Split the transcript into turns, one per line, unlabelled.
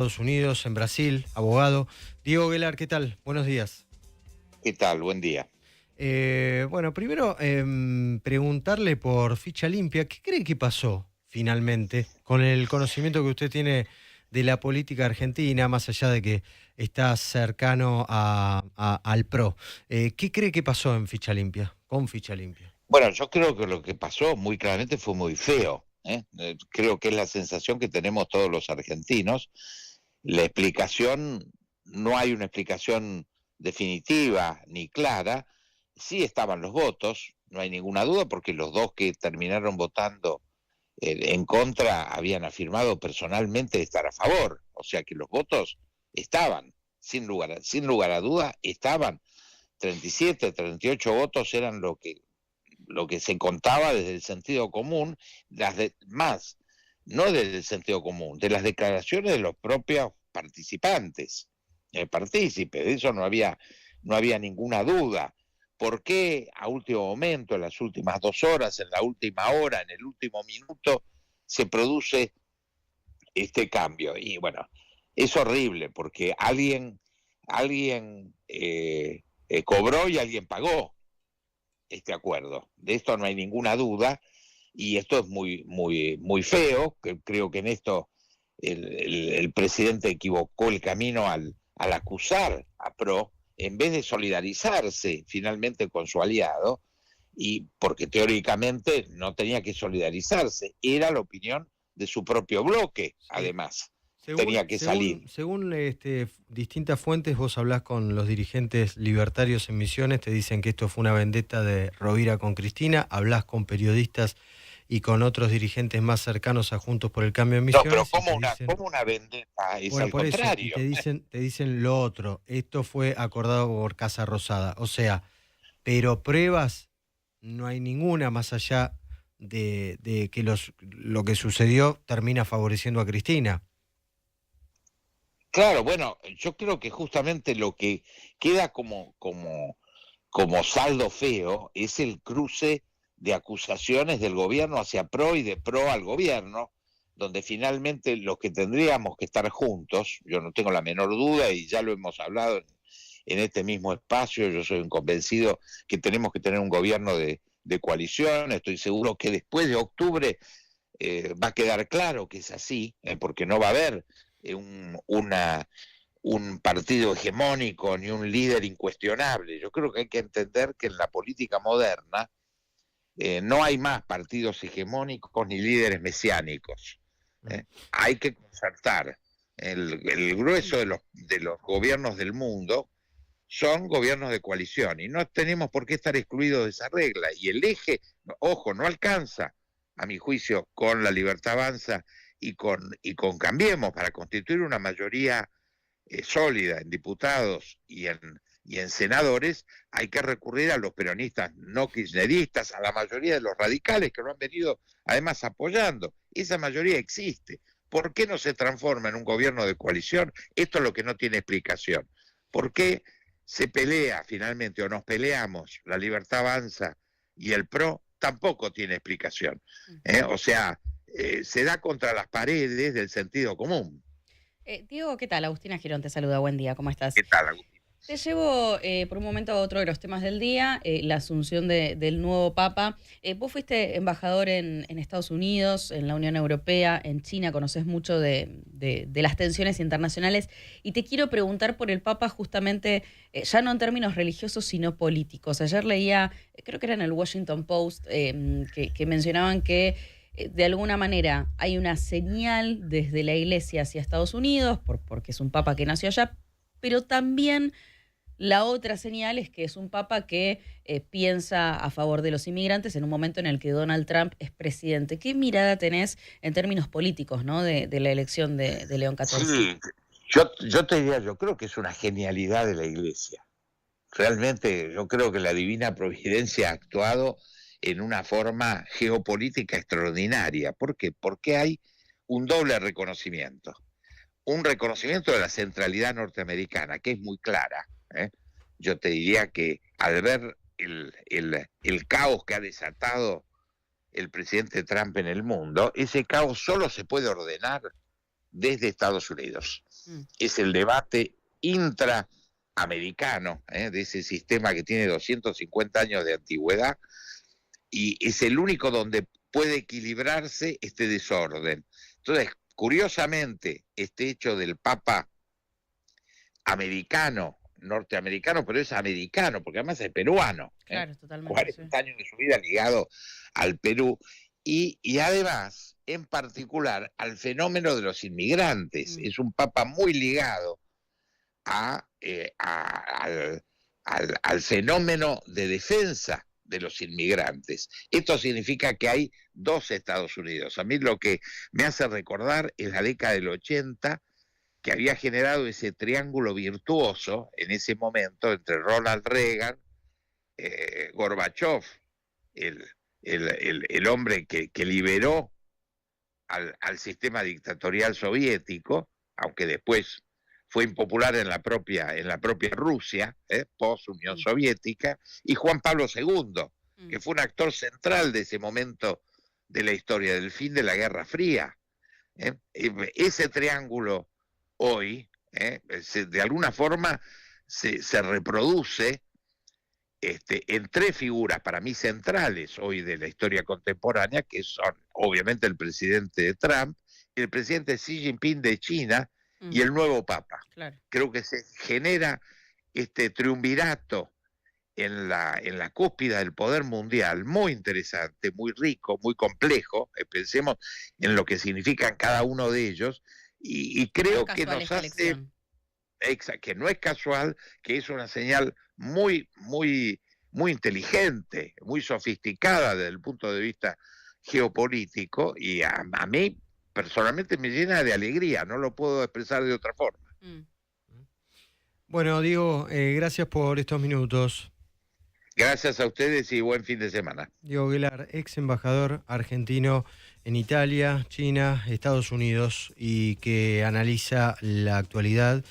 Estados Unidos, en Brasil, abogado. Diego Guelar, ¿qué tal? Buenos días.
¿Qué tal? Buen día.
Bueno, primero preguntarle por ficha limpia, ¿qué cree que pasó finalmente con el conocimiento que usted tiene de la política argentina, más allá de que está cercano al PRO? ¿Qué cree que pasó en ficha limpia, con ficha limpia?
Bueno, yo creo que lo que pasó muy claramente fue muy feo. Creo que es la sensación que tenemos todos los argentinos. La explicación, no hay una explicación definitiva ni clara. Sí estaban los votos, no hay ninguna duda, porque los dos que terminaron votando en contra habían afirmado personalmente estar a favor. O sea que los votos estaban, sin lugar a duda, estaban. 37, 38 votos eran lo que se contaba desde el sentido común, más, no desde el sentido común, de las declaraciones de los propios participantes, partícipes, de eso no había ninguna duda. ¿Por qué a último momento, en las últimas 2 horas, en la última hora, en el último minuto, se produce este cambio? Y bueno, es horrible porque alguien cobró y alguien pagó este acuerdo. De esto no hay ninguna duda y esto es muy feo. Creo que en esto el presidente equivocó el camino al acusar a PRO en vez de solidarizarse finalmente con su aliado, y porque teóricamente no tenía que solidarizarse, era la opinión de su propio bloque,
Sí.
además,
Según,
tenía que
según,
salir.
según distintas fuentes, vos hablás con los dirigentes libertarios en Misiones, te dicen que esto fue una vendetta de Rovira con Cristina, hablás con periodistas y con otros dirigentes más cercanos a Juntos por el Cambio en
No, pero
Misiones y te dicen,
como una vendetta es
bueno,
al
por eso, y
contrario.
te dicen lo otro, esto fue acordado por Casa Rosada, o sea, pero pruebas no hay ninguna más allá de que lo que sucedió termina favoreciendo a Cristina.
Claro, bueno, yo creo que justamente lo que queda como saldo feo es el cruce de acusaciones del gobierno hacia PRO y de PRO al gobierno, donde finalmente los que tendríamos que estar juntos, yo no tengo la menor duda y ya lo hemos hablado en este mismo espacio, yo soy un convencido que tenemos que tener un gobierno de coalición. Estoy seguro que después de octubre va a quedar claro que es así, porque no va a haber eh, un, una, un partido hegemónico ni un líder incuestionable. Yo creo que hay que entender que en la política moderna no hay más partidos hegemónicos ni líderes mesiánicos.
Mm.
¿eh? Hay que concertar. El grueso de los gobiernos del mundo son gobiernos de coalición y no tenemos por qué estar excluidos de esa regla. Y el eje, ojo, no alcanza, a mi juicio, con la Libertad Avanza y con Cambiemos para constituir una mayoría sólida en diputados y en senadores. Hay que recurrir a los peronistas no kirchneristas, a la mayoría de los radicales que lo han venido además apoyando. Esa mayoría existe. ¿Por qué no se transforma en un gobierno de coalición? Esto es lo que no tiene explicación. ¿Por qué se pelea finalmente o nos peleamos la Libertad Avanza y el PRO? Tampoco tiene explicación. O sea, se da contra las paredes del sentido común.
Diego, ¿qué tal? Agustina Girón te saluda, buen día, ¿cómo estás?
¿Qué tal, Agustín?
Te llevo por un momento a otro de los temas del día, la asunción del nuevo Papa. Vos fuiste embajador en Estados Unidos, en la Unión Europea, en China, conocés mucho de las tensiones internacionales y te quiero preguntar por el Papa justamente, ya no en términos religiosos, sino políticos. Ayer leía, creo que era en el Washington Post, que mencionaban que de alguna manera hay una señal desde la Iglesia hacia Estados Unidos, porque es un Papa que nació allá, pero también la otra señal es que es un papa que piensa a favor de los inmigrantes en un momento en el que Donald Trump es presidente. ¿Qué mirada tenés en términos políticos, ¿no? de la elección de León XIV?
Sí, yo te diría, yo creo que es una genialidad de la Iglesia. Realmente yo creo que la Divina Providencia ha actuado en una forma geopolítica extraordinaria. ¿Por qué? Porque hay un doble reconocimiento. Un reconocimiento de la centralidad norteamericana, que es muy clara. ¿eh? Yo te diría que al ver el caos que ha desatado el presidente Trump en el mundo, ese caos solo se puede ordenar desde Estados Unidos.
Mm.
Es el debate intraamericano, de ese sistema que tiene 250 años de antigüedad, y es el único donde puede equilibrarse este desorden. Entonces, curiosamente, este hecho del Papa americano, norteamericano, pero es americano, porque además es peruano.
Claro, totalmente.
40 años de su vida ligado al Perú, y además, en particular, al fenómeno de los inmigrantes. Es un papa muy ligado al fenómeno de defensa de los inmigrantes. Esto significa que hay dos Estados Unidos. A mí lo que me hace recordar es la década del 80, que había generado ese triángulo virtuoso en ese momento entre Ronald Reagan, Gorbachev, el hombre que liberó al sistema dictatorial soviético, aunque después fue impopular en la propia Rusia, post-Unión Soviética, y Juan Pablo II, que fue un actor central de ese momento de la historia, del fin de la Guerra Fría. Ese triángulo hoy, de alguna forma, se reproduce en tres figuras para mí centrales hoy de la historia contemporánea, que son obviamente el presidente Trump, el presidente Xi Jinping de China y el nuevo Papa.
Claro.
Creo que se genera este triunvirato en la cúspide del poder mundial, muy interesante, muy rico, muy complejo. Pensemos en lo que significan cada uno de ellos, y creo que nos hace... que no es casual, que es una señal muy inteligente, muy sofisticada desde el punto de vista geopolítico, y a mí personalmente me llena de alegría, no lo puedo expresar de otra forma.
Bueno, Diego, gracias por estos minutos.
Gracias a ustedes y buen fin de semana.
Diego Aguilar, ex embajador argentino en Italia, China, Estados Unidos, y que analiza la actualidad